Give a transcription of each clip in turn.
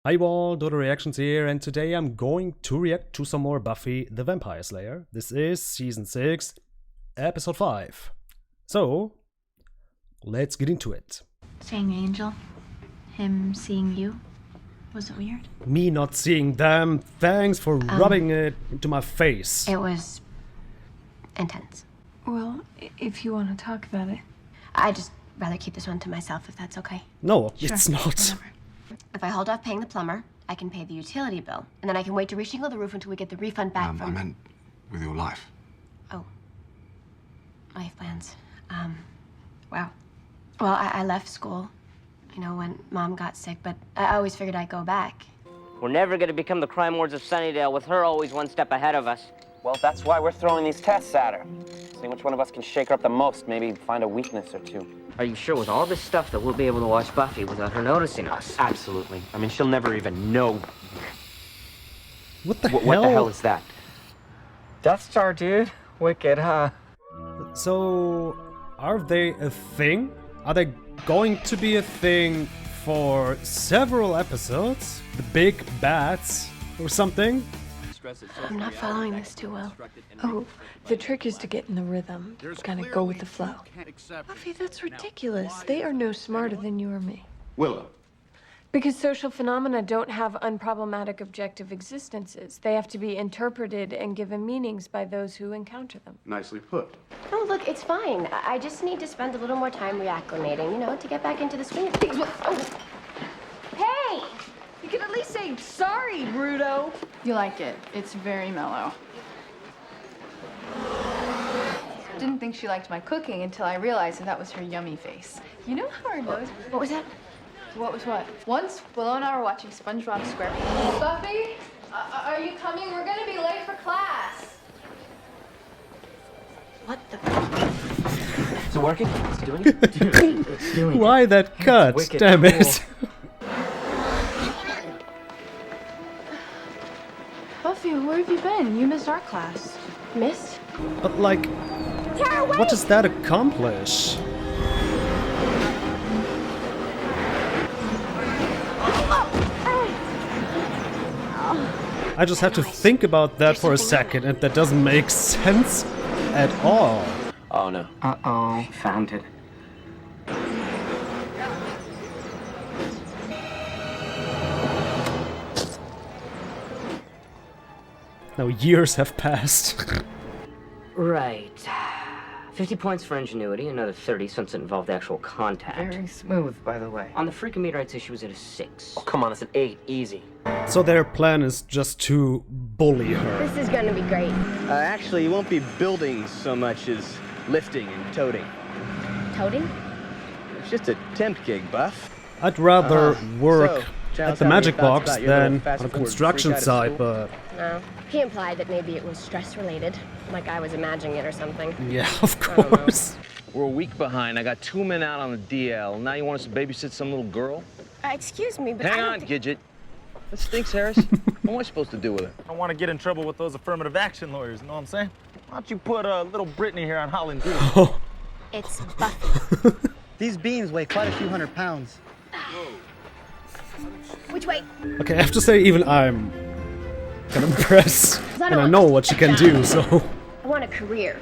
Hi all, Dodo Reactions here, and today I'm going to react to some more Buffy the Vampire Slayer. This is Season 6, Episode 5. So, let's get into it. Seeing Angel, him seeing you, was it weird? Me not seeing them, thanks for rubbing it into my face. It was intense. Well, if you want to talk about it. I'd just rather keep this one to myself if that's okay. No, Sure, it's not. whatever. If I hold off paying the plumber, I can pay the utility bill, and then I can wait to reshingle the roof until we get the refund back from... I meant with your life. Oh. Life plans. Wow. Well, I left school, you know, when Mom got sick, but I always figured I'd go back. We're never going to become the crime lords of Sunnydale with her always one step ahead of us. Well, that's why we're throwing these tests at her. Seeing which one of us can shake her up the most, maybe find a weakness or two. Are you sure with all this stuff that we'll be able to watch Buffy without her noticing us? Absolutely. I mean, she'll never even know. What the What hell? the hell is that? Death Star, dude. Wicked, huh? So, are they a thing? Are they going to be a thing for several episodes? The big bats or something? I'm not following this too well. Oh, the trick is to get in the rhythm. Kind of go with the flow. Buffy, that's ridiculous. They are no smarter than you or me. Willow. Because social phenomena don't have unproblematic objective existences. They have to be interpreted and given meanings by those who encounter them. Nicely put. Oh, look, it's fine. I just need to spend a little more time reacclimating, you know, to get back into the swing of things. Oh. Hey! You could at least say sorry, Bruto. You like it. It's very mellow. Didn't think she liked my cooking until I realized that was her yummy face. You know how her nose... What was that? What was what? Once, Willow and I were watching SpongeBob SquarePants. Buffy, are you coming? We're gonna be late for class. What the... Is it working? It's doing it? Dude, it's doing it. Why that cut? wicked Damn cool. it. Buffy, where have you been? You missed art class. Missed? But like, what does that accomplish? I just have to think about that for a second, and that doesn't make sense at all. Oh, no. Uh-oh. Found it. Now years have passed. Right. 50 points for ingenuity, another 30 since it involved actual contact. Very smooth, by the way. On the freaking meteorites issue was at a 6. Oh, come on, it's an 8. Easy. So their plan is just to bully her. This is gonna be great. Actually, you won't be building so much as lifting and toting. Toting? It's just a temp gig, Buff. I'd rather work tell at us the how many magic thoughts box about your little than fast on a forward construction freak out of site, school. but No. He implied that maybe it was stress-related, like I was imagining it or something. yeah, of don't know. course. We're a week behind. I got 2 men out on the DL. Now you want us to babysit some little girl? Excuse me, but I Hang don't on, think... Gidget. That stinks, Harris. What am I supposed to do with it? I don't want to get in trouble with those affirmative action lawyers, you know what I'm saying? Why don't you put little Brittany here on Holland duty? It's Buffy. These beans weigh quite a few hundred pounds. Which way? Okay, I have to say, even I'm kind of impressed. I And I know what she can do, so... I want a career.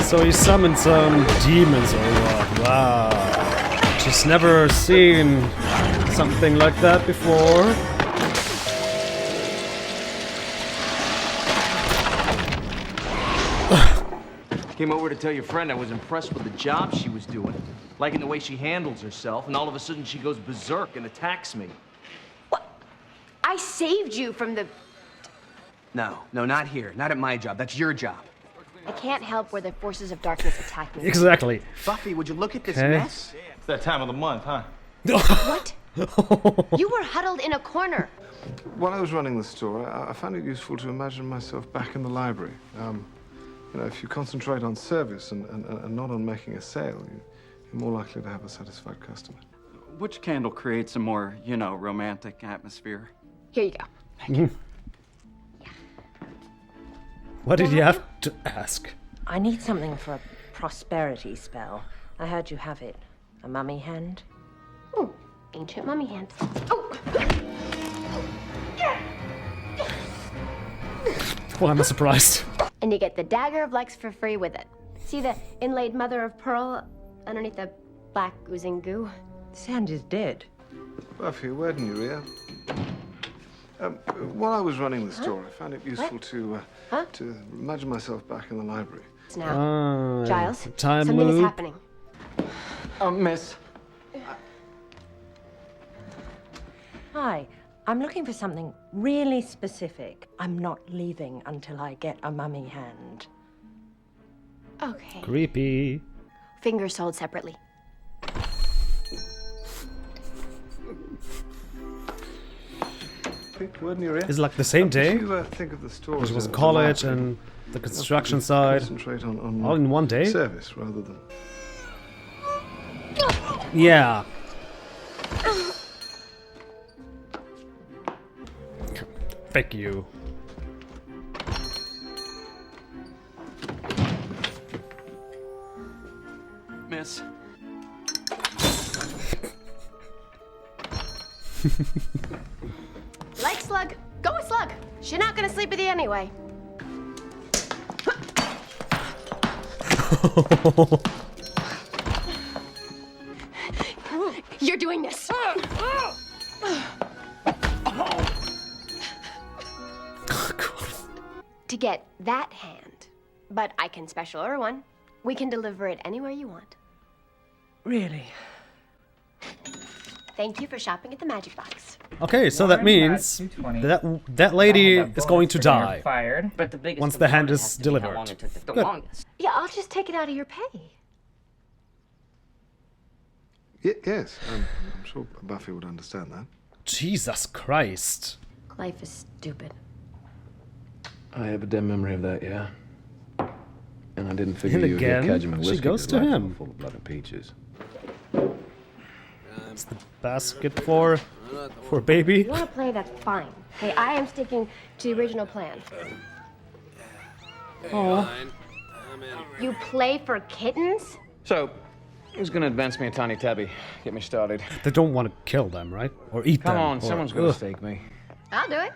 So he summoned some demons or what? Wow. Just never seen something like that before. Came over to tell your friend I was impressed with the job she was doing. Liking the way she handles herself, and all of a sudden she goes berserk and attacks me. What? I saved you from the... No, not here. Not at my job. That's your job. I can't help where the forces of darkness attack me. Exactly. Buffy, would you look at this Okay. mess? It's that time of the month, huh? What? You were huddled in a corner. While I was running the store, I found it useful to imagine myself back in the library. You know, if you concentrate on service and not on making a sale, you're more likely to have a satisfied customer. Which candle creates a more, you know, romantic atmosphere? Here you go. What did you have to ask? I need something for a prosperity spell. I heard you have it. A mummy hand? Ooh, ancient mummy hand. Oh! Well, I'm not surprised. And you get the dagger of Lex for free with it. See the inlaid mother of pearl underneath the black oozing goo? This hand is dead. Buffy, where didn't you, Rhea? While I was running the store, I found it useful to imagine myself back in the library. Now, Giles, time something loop. is happening. Miss. Hi, I'm looking for something really specific. I'm not leaving until I get a mummy hand. Okay. Creepy. Fingers sold separately. It's like the same day. Think of the store Because it was as a college library. and the construction side. Concentrate on All in one day? Service rather than. Yeah. Thank you. Miss. Like Slug, go with Slug. She's not gonna sleep with you anyway. You're doing this. To get that hand, but I can special order one. We can deliver it anywhere you want. Really? Thank you for shopping at the Magic Box. Okay, so that means that lady is going to die Fired. But the biggest once the hand component is has to be how delivered. long it took the Good. longest. Yeah, I'll just take it out of your pay. Yes, I'm sure Buffy would understand that. Jesus Christ. Life is stupid. I have a dim memory of that, yeah. And I didn't figure And you would get again, Kajima she whiskey goes with to a rifle him. full of blood and peaches. It's the basket for baby. If you want to play, that's fine. Okay, I am sticking to the original plan. Oh. You play for kittens? So, who's gonna advance me a tiny tabby? Get me started. They don't want to kill them, right? Or eat them. Come on, or- someone's gonna Ugh. stake me. I'll do it.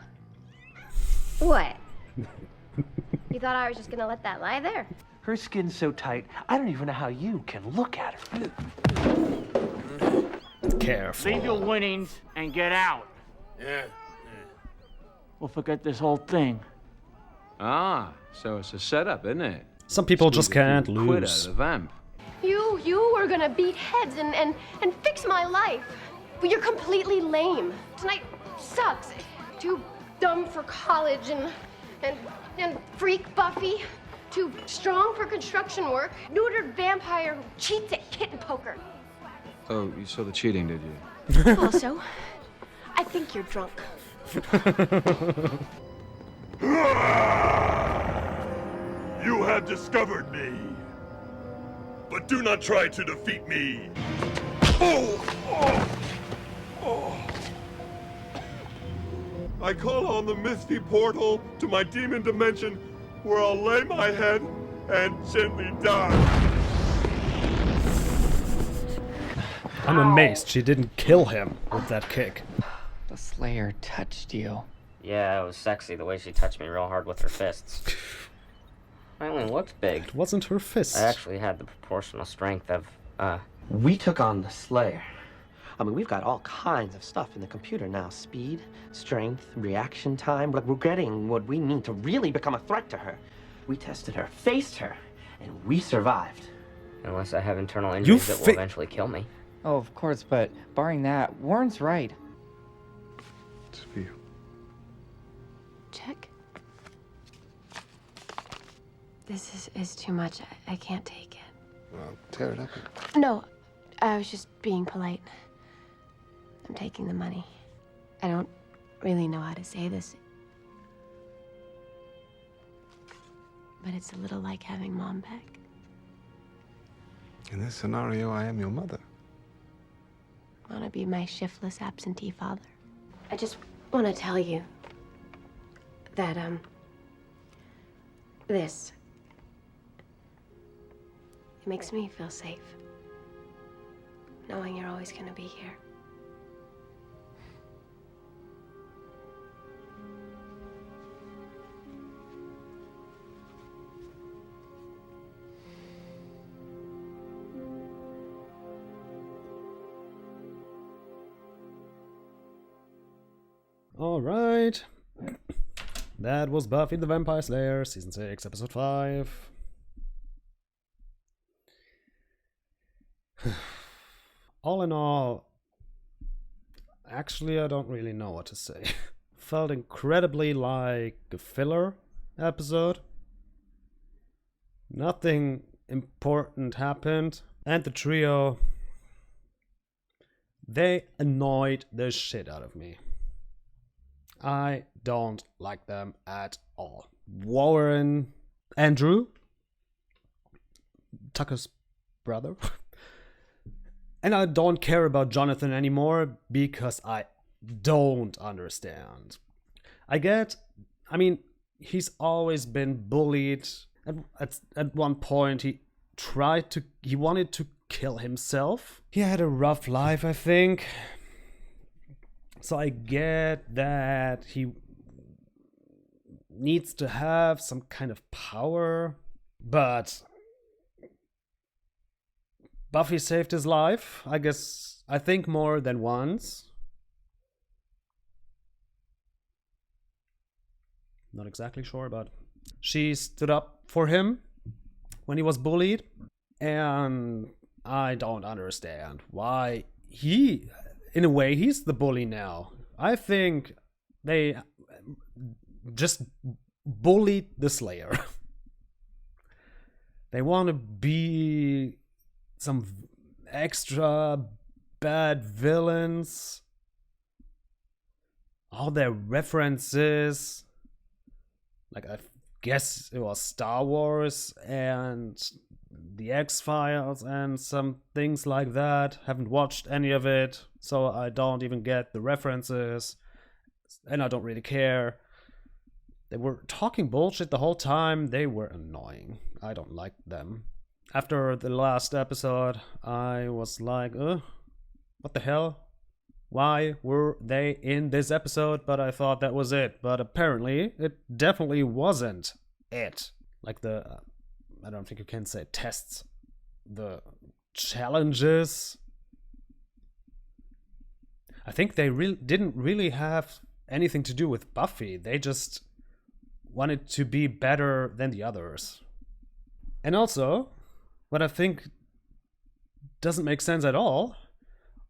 What? You thought I was just gonna let that lie there? Her skin's so tight, I don't even know how you can look at her. Careful. Leave your winnings and get out. Yeah. We'll forget this whole thing. Ah, so it's a setup, isn't it? Some people just Squeeze a can't few quid out lose. of the vamp. You were gonna beat heads and fix my life. But you're completely lame. Tonight sucks. Too dumb for college and freak Buffy. Too strong for construction work. Neutered vampire who cheats at kitten poker. Oh, you saw the cheating, did you? Also, I think you're drunk. You have discovered me, but do not try to defeat me. I call on the misty portal to my demon dimension, where I'll lay my head and gently die. I'm amazed she didn't kill him with that kick. The Slayer touched you. Yeah, it was sexy the way she touched me real hard with her fists. I only looked big. It wasn't her fist. I actually had the proportional strength of, We took on the Slayer. I mean, we've got all kinds of stuff in the computer now. Speed, strength, reaction time. Like, we're getting what we need to really become a threat to her. We tested her, faced her, and we survived. Unless I have internal injuries that will eventually kill me. Oh, of course, but barring that, Warren's right. It's for you. Check. This is too much. I can't take it. Well, tear it up. No, I was just being polite. I'm taking the money. I don't really know how to say this. But it's a little like having Mom back. In this scenario, I am your mother. Want to be my shiftless absentee father? I just want to tell you that, this. It makes me feel safe. knowing you're always gonna be here. Alright. That was Buffy the Vampire Slayer, Season 6, Episode 5. All in all, actually I don't really know what to say. Felt incredibly like a filler episode. Nothing important happened. And the trio, they annoyed the shit out of me. I don't like them at all. Warren, Andrew, Tucker's brother. And I don't care about Jonathan anymore because I don't understand. I mean, he's always been bullied. At one point, he wanted to kill himself. He had a rough life, I think. So I get that he needs to have some kind of power, but Buffy saved his life, I think more than once. Not exactly sure, but she stood up for him when he was bullied, and I don't understand why in a way, he's the bully now. I think they just bullied the Slayer. They want to be some extra bad villains. All their references, like I guess it was Star Wars and the X-Files and some things like that. Haven't watched any of it, so I don't even get the references, and I don't really care. They were talking bullshit the whole time. They were annoying. I don't like them. After the last episode, I was like, what the hell? Why were they in this episode? But I thought that was it. But apparently, it definitely wasn't it. Like I don't think you can say tests. The challenges. I think they didn't really have anything to do with Buffy. They just wanted to be better than the others. And also, what I think doesn't make sense at all,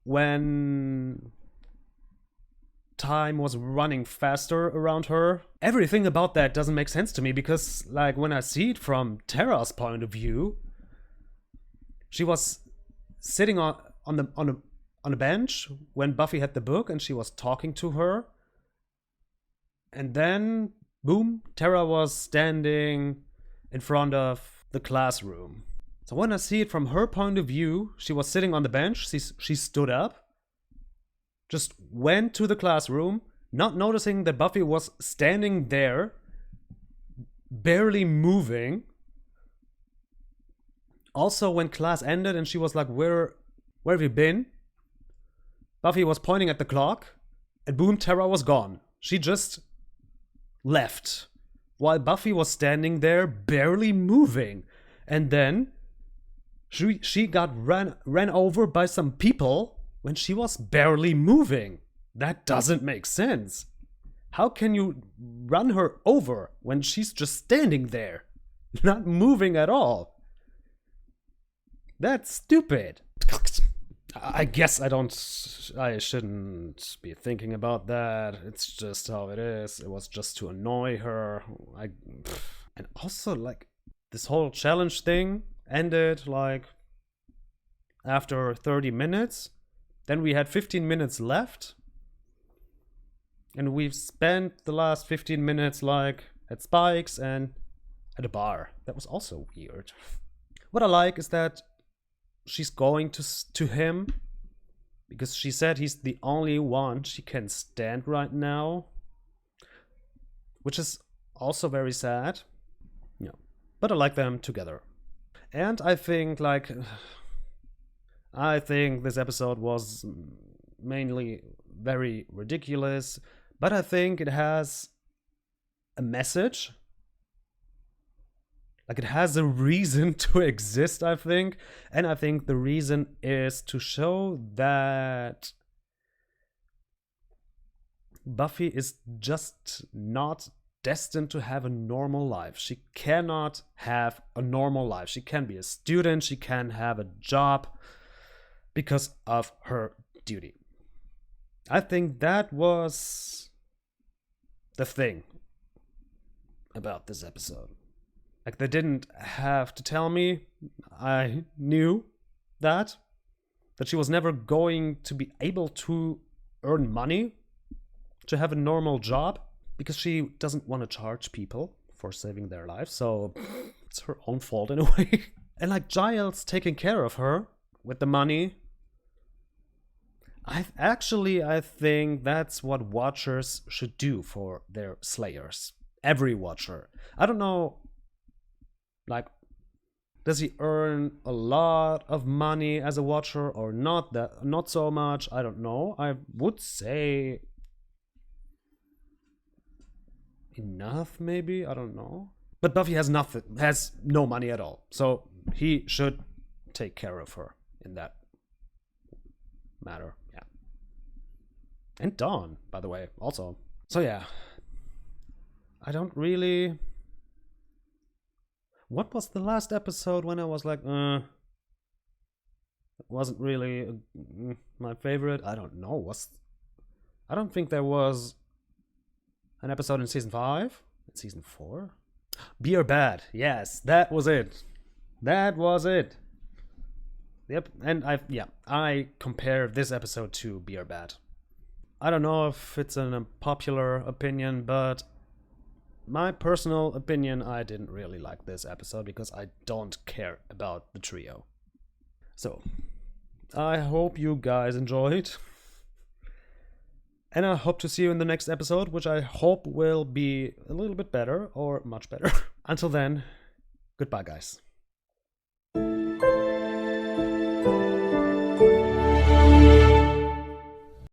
when time was running faster around her, everything about that doesn't make sense to me, because like when I see it from Tara's point of view, she was sitting on a bench when Buffy had the book and she was talking to her, and then boom, Tara was standing in front of the classroom. So when I see it from her point of view, she was sitting on the bench, she stood up, just went to the classroom, not noticing that Buffy was standing there, barely moving. Also, when class ended and she was like, where have you been? Buffy was pointing at the clock, and boom, Tara was gone. She just left, while Buffy was standing there, barely moving. And then she got ran over by some people when she was barely moving. That doesn't make sense. How can you run her over when she's just standing there, not moving at all? That's stupid. I guess I shouldn't be thinking about that. It's just how it is. It was just to annoy her. And also, like, this whole challenge thing ended, like, after 30 minutes. Then we had 15 minutes left. And we've spent the last 15 minutes, like, at Spike's and at a bar. That was also weird. What I like is that she's going to him because she said he's the only one she can stand right now, which is also very sad. Yeah, but I like them together. And I think, like, I think this episode was mainly very ridiculous, but I think it has a message. Like, it has a reason to exist, I think. And I think the reason is to show that Buffy is just not destined to have a normal life. She cannot have a normal life. She can be a student, she can have a job because of her duty. I think that was the thing about this episode. Like, they didn't have to tell me. I knew that she was never going to be able to earn money, to have a normal job, because she doesn't want to charge people for saving their lives, so it's her own fault in a way. And like, Giles taking care of her with the money, I think that's what watchers should do for their slayers. Every watcher. I don't know, like, does he earn a lot of money as a watcher or not? Not so much, I don't know. I would say enough, maybe, I don't know. But Buffy has no money at all, so he should take care of her in that matter. Yeah. And Dawn, by the way, also. So yeah, I don't really... What was the last episode when I was like, it wasn't really my favorite? I don't know. I don't think there was an episode in season 5? In season 4? Be or Bad. Yes, that was it. That was it. Yep, and I compare this episode to Be or Bad. I don't know if it's an unpopular opinion, but my personal opinion, I didn't really like this episode because I don't care about the trio. So, I hope you guys enjoyed. And I hope to see you in the next episode, which I hope will be a little bit better or much better. Until then, goodbye, guys.